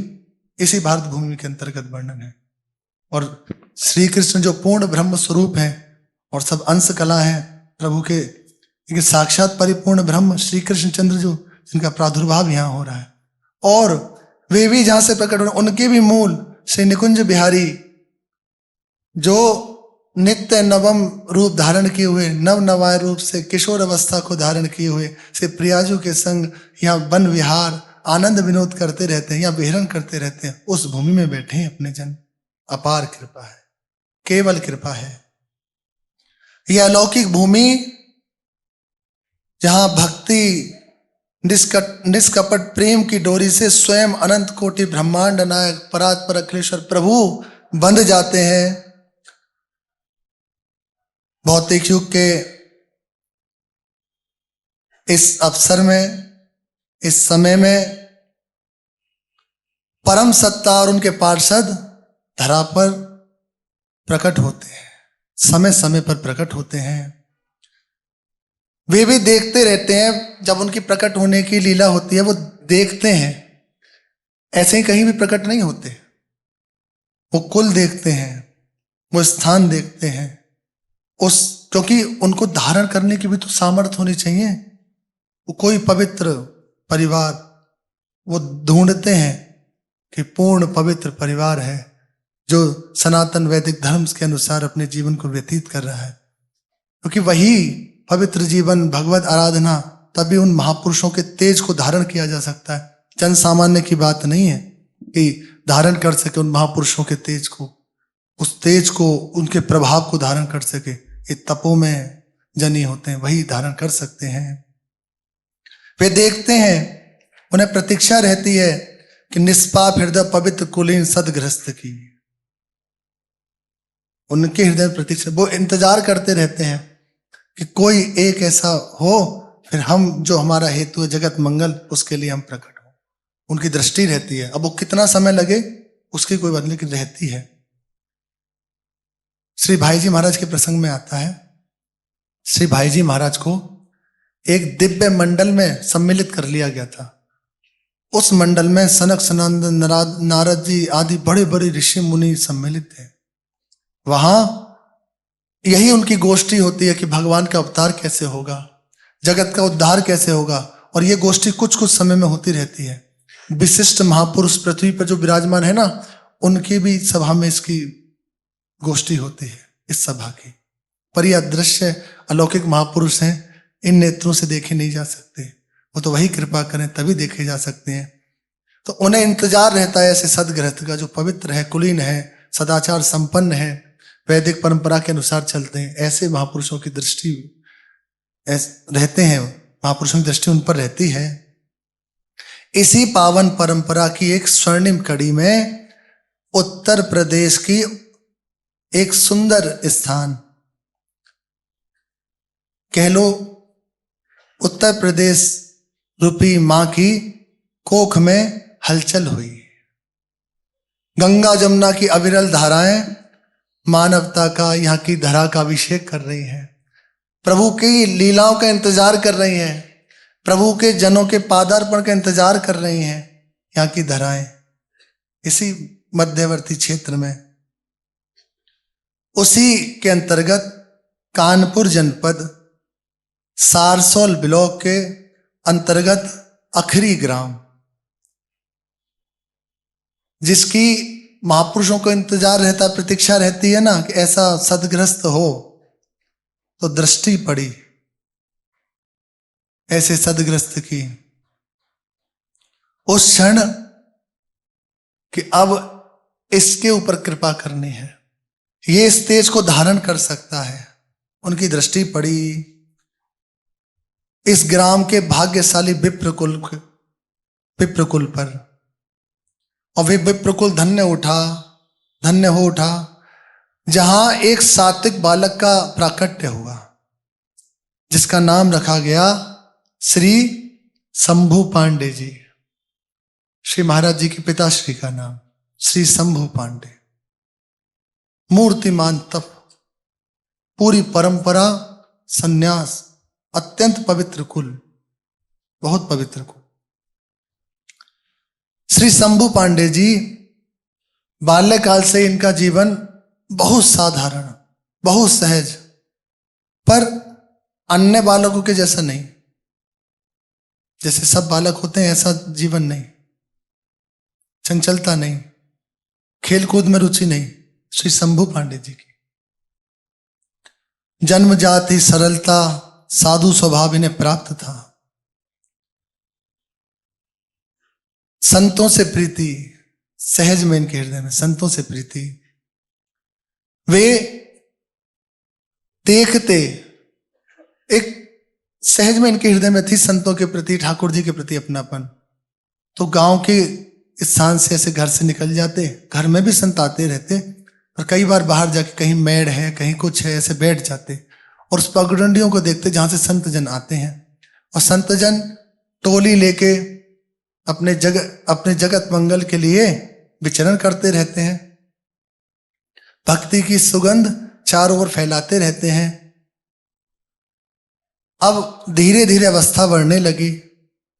Speaker 1: इसी भारत भूमि के अंतर्गत वर्णन है। और श्री कृष्ण जो पूर्ण ब्रह्म स्वरूप है और सब अंश कला है प्रभु के, लेकिन साक्षात परिपूर्ण ब्रह्म श्री कृष्ण चंद्र जो जिनका प्रादुर्भाव यहाँ हो रहा है, और वे भी जहां से प्रकट हो रहे उनके भी मूल श्री निकुंज बिहारी जो नित्य नवम रूप धारण किए हुए, नव नवाय रूप से किशोर अवस्था को धारण किए हुए श्री प्रियाजू के संग यहाँ वन विहार आनंद विनोद करते रहते हैं, यहाँ विहरण करते रहते हैं, उस भूमि में बैठे हैं अपने जन। अपार कृपा है, केवल कृपा है। यह अलौकिक भूमि जहां भक्ति निष्कपट प्रेम की डोरी से स्वयं अनंत कोटि ब्रह्मांड नायक परात्पर अखिलेश्वर प्रभु बंध जाते हैं। भौतिक युग के इस अवसर में, इस समय में परम सत्ता और उनके पार्षद धरा पर प्रकट होते हैं, समय समय पर प्रकट होते हैं। वे भी देखते रहते हैं, जब उनकी प्रकट होने की लीला होती है वो देखते हैं, ऐसे ही कहीं भी प्रकट नहीं होते। वो कुल देखते हैं, वो स्थान देखते हैं, क्योंकि उनको धारण करने की भी तो सामर्थ्य होनी चाहिए। वो कोई पवित्र परिवार वो ढूंढते हैं कि पूर्ण पवित्र परिवार है जो सनातन वैदिक धर्म के अनुसार अपने जीवन को व्यतीत कर रहा है, क्योंकि वही पवित्र जीवन भगवत आराधना, तभी उन महापुरुषों के तेज को धारण किया जा सकता है। जन सामान्य की बात नहीं है कि धारण कर सके उन महापुरुषों के तेज को, उस तेज को, उनके प्रभाव को धारण कर सके। ये तपों में जनी होते हैं, वही धारण कर सकते हैं। वे देखते हैं, उन्हें प्रतीक्षा रहती है कि निष्पाप हृदय पवित्र कुलीन सदगृहस्थ की, उनके हृदय में प्रतीक्षा, वो इंतजार करते रहते हैं कि कोई एक ऐसा हो, फिर हम जो हमारा हेतु है जगत मंगल, उसके लिए हम प्रकट हो। उनकी दृष्टि रहती है। अब वो कितना समय लगे उसकी कोई बात नहीं, लेकिन रहती है। श्री भाई जी महाराज के प्रसंग में आता है, श्री भाई जी महाराज को एक दिव्य मंडल में सम्मिलित कर लिया गया था। उस मंडल में सनक सनंदन नारद जी आदि बड़े बड़े ऋषि मुनि सम्मिलित थे। वहां यही उनकी गोष्ठी होती है कि भगवान का अवतार कैसे होगा, जगत का उद्धार कैसे होगा, और ये गोष्ठी कुछ कुछ समय में होती रहती है। विशिष्ट महापुरुष पृथ्वी पर जो विराजमान है ना, उनकी भी सभा में इसकी गोष्ठी होती है, इस सभा की। पर यह अदृश्य अलौकिक महापुरुष हैं, इन नेत्रों से देखे नहीं जा सकते, वो तो वही कृपा करें तभी देखे जा सकते हैं। तो उन्हें इंतजार रहता है ऐसे सदगृहस्थ का जो पवित्र है, कुलीन है, सदाचार संपन्न है, वैदिक परंपरा के अनुसार चलते हैं। ऐसे महापुरुषों की दृष्टि रहते हैं, महापुरुषों की दृष्टि उन पर रहती है। इसी पावन परंपरा की एक स्वर्णिम कड़ी में उत्तर प्रदेश की एक सुंदर स्थान, कह लो उत्तर प्रदेश रूपी मां की कोख में हलचल हुई। गंगा जमुना की अविरल धाराएं मानवता का, यहाँ की धरा का अभिषेक कर रही हैं, प्रभु की लीलाओं का इंतजार कर रही हैं, प्रभु के जनों के पादार्पण का इंतजार कर रही हैं यहाँ की धराएं। इसी मध्यवर्ती क्षेत्र में, उसी के अंतर्गत कानपुर जनपद सारसोल ब्लॉक के अंतर्गत अखरी ग्राम, जिसकी महापुरुषों को इंतजार रहता, प्रतीक्षा रहती है ना कि ऐसा सदग्रस्त हो, तो दृष्टि पड़ी ऐसे सदग्रस्त की, उस क्षण कि अब इसके ऊपर कृपा करनी है, ये इस तेज को धारण कर सकता है। उनकी दृष्टि पड़ी इस ग्राम के भाग्यशाली विप्रकुल पर, और वे विप्रकुल धन्य हो उठा, जहां एक सात्विक बालक का प्राकट्य हुआ, जिसका नाम रखा गया श्री शंभु पांडे जी। श्री महाराज जी के पिताश्री का नाम श्री शंभु पांडे। मूर्तिमान तप, पूरी परंपरा, सन्यास, अत्यंत पवित्र कुल, बहुत पवित्र कुल। श्री शंभु पांडे जी, बाल्यकाल से इनका जीवन बहुत साधारण, बहुत सहज, पर अन्य बालकों के जैसा नहीं। जैसे सब बालक होते हैं ऐसा जीवन नहीं, चंचलता नहीं, खेलकूद में रुचि नहीं। श्री शंभु पांडे जी की जन्मजात ही सरलता, साधु स्वभाव इन्हें प्राप्त था। संतों से प्रीति सहज में इनके हृदय में, संतों से प्रीति। वे देखते एक सहज में इनके हृदय में थी संतों के प्रति, ठाकुर जी के प्रति अपनापन। तो गांव के स्थान से ऐसे घर से निकल जाते, घर में भी संत आते रहते, और कई बार बाहर जाके कहीं मेड़ है, कहीं कुछ है, ऐसे बैठ जाते और उस पगडंडियों को देखते जहां से संत जन आते हैं। और संत जन टोली लेके अपने जगत मंगल के लिए विचरण करते रहते हैं, भक्ति की सुगंध चारों ओर फैलाते रहते हैं। अब धीरे धीरे अवस्था बढ़ने लगी,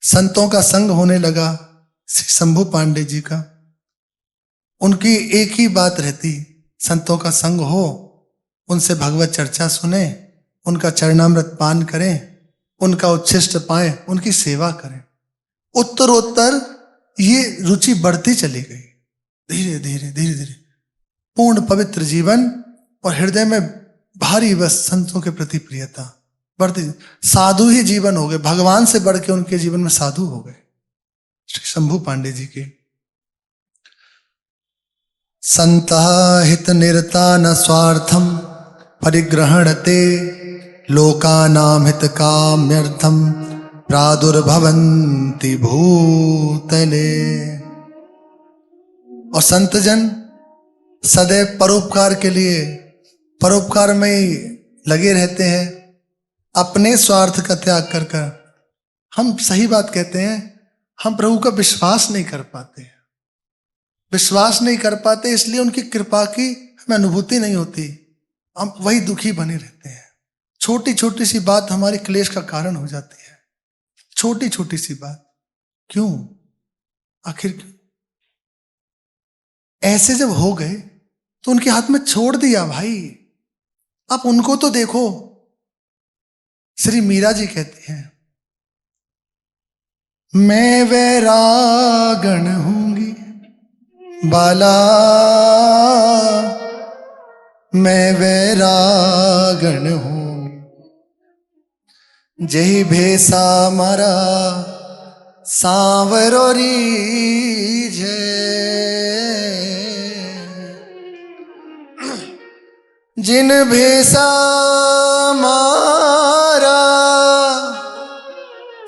Speaker 1: संतों का संग होने लगा श्री शंभु पांडे जी का। उनकी एक ही बात रहती, संतों का संग हो, उनसे भगवत चर्चा सुने, उनका चरणामृत पान करें, उनका उच्छिष्ट पाएं, उनकी सेवा करें। उत्तरोत्तर ये रुचि बढ़ती चली गई, धीरे धीरे धीरे धीरे पूर्ण पवित्र जीवन, और हृदय में भारी बस संतों के प्रति प्रियता बढ़ती। साधु ही जीवन हो गए, भगवान से बढ़ के उनके जीवन में साधु हो गए श्री शंभु पांडे जी के। संतः हित निरता न स्वार्थम परिग्रहणते, लोकानां हित काम्यर्थम प्रादुर्भवन्ति भूतले। और संत जन सदैव परोपकार के लिए, परोपकार में ही लगे रहते हैं, अपने स्वार्थ का त्याग कर कर। हम सही बात कहते हैं, हम प्रभु का विश्वास नहीं कर पाते, विश्वास नहीं कर पाते, इसलिए उनकी कृपा की हमें अनुभूति नहीं होती, हम वही दुखी बने रहते हैं। छोटी छोटी सी बात हमारे क्लेश का कारण हो जाती है, छोटी छोटी सी बात। क्यों? आखिर क्यों? ऐसे जब हो गए तो उनके हाथ में छोड़ दिया भाई, आप उनको तो देखो। श्री मीरा जी कहती हैं, मैं वैरागण हूंगी बाला, मैं वैरागण हूं, जही भेसा मारा सांवरो रीझे, जिन भेसा मारा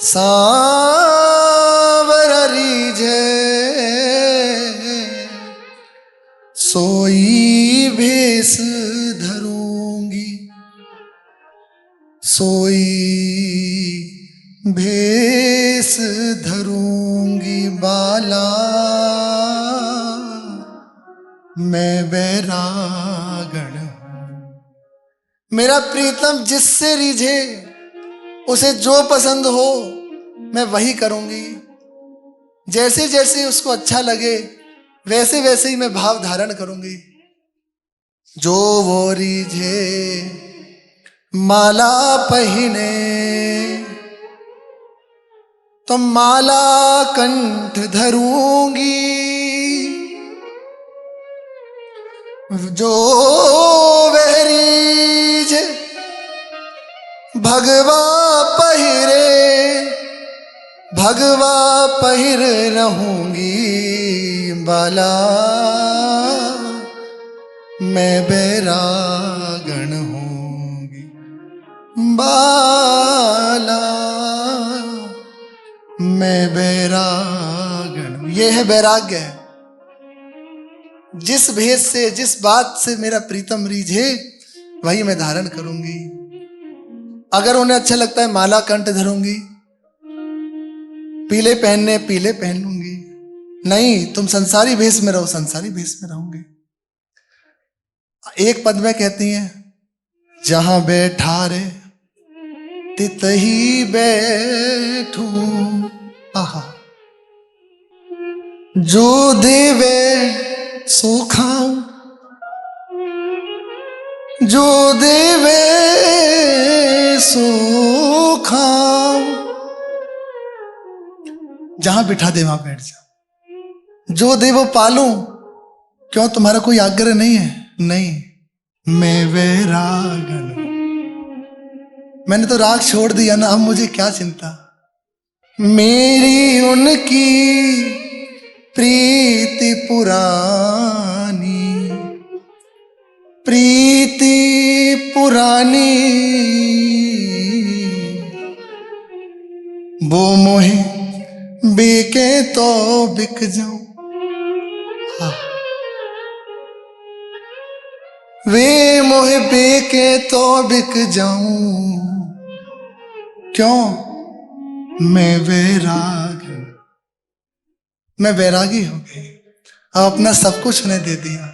Speaker 1: सांवर रीझे, सोई भेस धरूंगी, सोई भेस धरूंगी बाला, मैं वैरागण हूं। मेरा प्रीतम जिससे रीझे, उसे जो पसंद हो मैं वही करूंगी, जैसे जैसे उसको अच्छा लगे वैसे वैसे ही मैं भाव धारण करूंगी। जो वो रीझे माला पहिने, तो माला कंठ धरूंगी, जो वह रीझ भगवा पहिरे, भगवा पहिर रहूंगी बाला, मैं बैरागण होंगी बाला, मैं बैरागण। ये है वैराग्य। जिस भेद से, जिस बात से मेरा प्रीतम रीझे वही मैं धारण करूंगी। अगर उन्हें अच्छा लगता है माला कंठ धरूंगी, पीले पहनने पीले पहन लूंगी। नहीं, तुम संसारी भेष में रहो, संसारी भेष में रहोगे। एक पद में कहती हैं, जहां बैठा रे तितही बैठूं, आहा, जो देवे सो खाऊं, जो देवे सो खाऊं। जहां बिठा दे वहां बैठ जाओ, जो दे वो पालूं। क्यों, तुम्हारा कोई आग्रह नहीं है? नहीं, मैं वैरागण। मैंने तो राग छोड़ दिया ना, अब मुझे क्या चिंता। मेरी उनकी प्रीति पुरानी, प्रीति पुरानी, वो मोहे बिके तो बिक जाऊं। वे मोहे बिके तो बिक जाऊं। क्यों? मैं वैरागी, मैं वैरागी हो गई। अब अपना सब कुछ उन्हें दे दिया,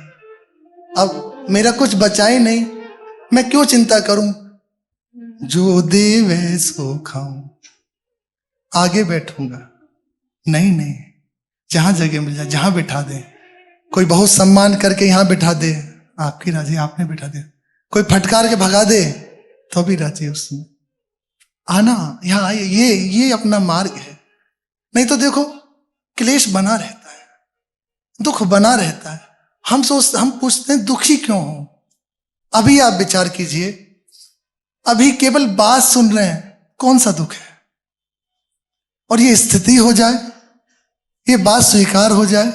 Speaker 1: अब मेरा कुछ बचा ही नहीं। मैं क्यों चिंता करूं? जो देवे सो खाऊं। आगे बैठूंगा? नहीं नहीं, जहां जगह मिल जाए, जहां बिठा दे। कोई बहुत सम्मान करके यहां बिठा दे, आपकी राजी, आपने बिठा दे। कोई फटकार के भगा दे तो भी राजी उसमें आना। यहां आइए, ये अपना मार्ग है। नहीं तो देखो, क्लेश बना रहता है, दुख बना रहता है। हम पूछते हैं दुखी क्यों हो? अभी आप विचार कीजिए, अभी केवल बात सुन रहे हैं, कौन सा दुख है? और ये स्थिति हो जाए, ये बात स्वीकार हो जाए,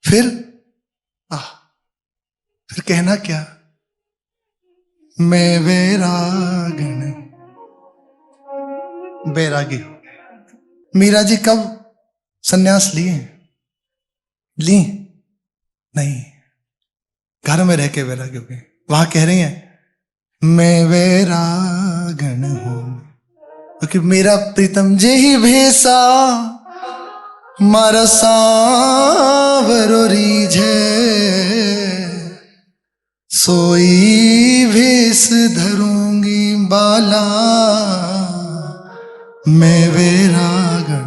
Speaker 1: फिर कहना क्या? मैं वैरागण, बैरागी हो गए। मीरा जी कब सन्यास लिए? ली नहीं, घर में रह के वैरागी हो गए। वहां कह रही हैं, मैं वैरागण हूं, क्योंकि मेरा प्रीतम जे ही भेसा, मारा सांवरो रीझे, सोई भेष धरूंगी बाला, मैं वैरागण।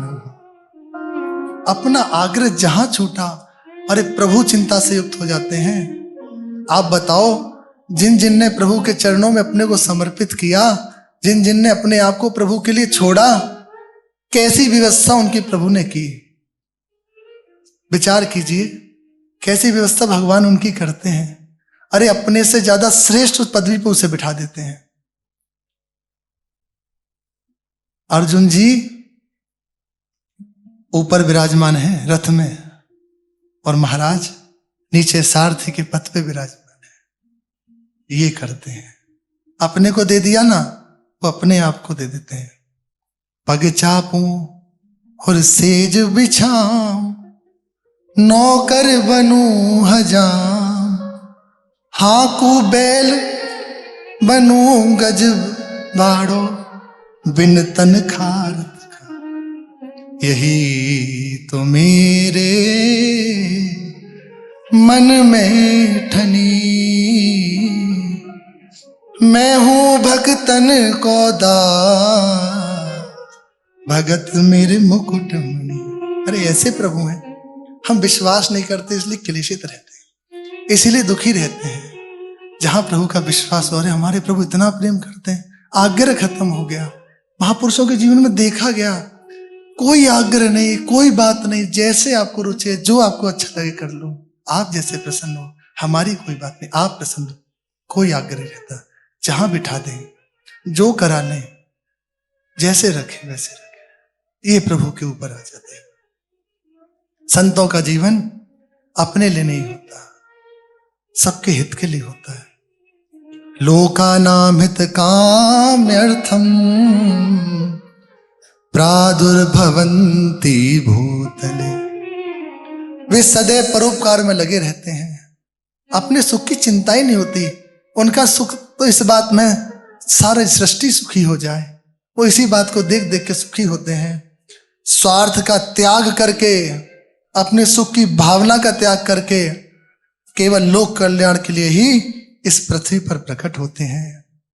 Speaker 1: अपना आग्रह जहां छूटा, अरे प्रभु चिंता से युक्त हो जाते हैं। आप बताओ, जिन जिन ने प्रभु के चरणों में अपने को समर्पित किया, जिन जिन ने अपने आप को प्रभु के लिए छोड़ा, कैसी व्यवस्था उनकी प्रभु ने की। विचार कीजिए, कैसी व्यवस्था भगवान उनकी करते हैं। अरे अपने से ज्यादा श्रेष्ठ पदवी पर उसे बिठा देते हैं। अर्जुन जी ऊपर विराजमान है रथ में, और महाराज नीचे सारथी के पद पे विराजमान है। ये करते हैं, अपने को दे दिया ना, वो अपने आप को दे देते हैं। पग चापूं और सेज बिछाऊं, नौकर बनूं हजाम, हाकू बैल बनूं गज बाड़ो, बिन तन खार। यही तो मेरे मन में ठनी, मैं हूं भगतन को दास, भगत मेरे मुकुट मणि। अरे ऐसे प्रभु हैं, हम विश्वास नहीं करते इसलिए क्लेशित रहते हैं, इसीलिए दुखी रहते हैं। जहां प्रभु का विश्वास हो रहा है, हमारे प्रभु इतना प्रेम करते हैं, आग्रह खत्म हो गया। महापुरुषों के जीवन में देखा गया, कोई आग्रह नहीं, कोई बात नहीं, जैसे आपको रुचि है, जो आपको अच्छा लगे कर लो, आप जैसे प्रसन्न हो, हमारी कोई बात नहीं, आप प्रसन्न हो, कोई आग्रह रहता। जहां बिठा दें, जो करा लें, जैसे रखें वैसे रखें। ये प्रभु के ऊपर आ जाते हैं। संतों का जीवन अपने लिए नहीं होता, सबके हित के लिए होता है। लोकानां हित काम्यर्थम प्रादुर्भवन्ति भूतले। वे सदैव परोपकार में लगे रहते हैं, अपने सुख की चिंता ही नहीं होती। उनका सुख तो इस बात में सारी सृष्टि सुखी हो जाए, वो इसी बात को देख देख के सुखी होते हैं। स्वार्थ का त्याग करके, अपने सुख की भावना का त्याग करके केवल लोक कल्याण के लिए ही इस पृथ्वी पर प्रकट होते हैं।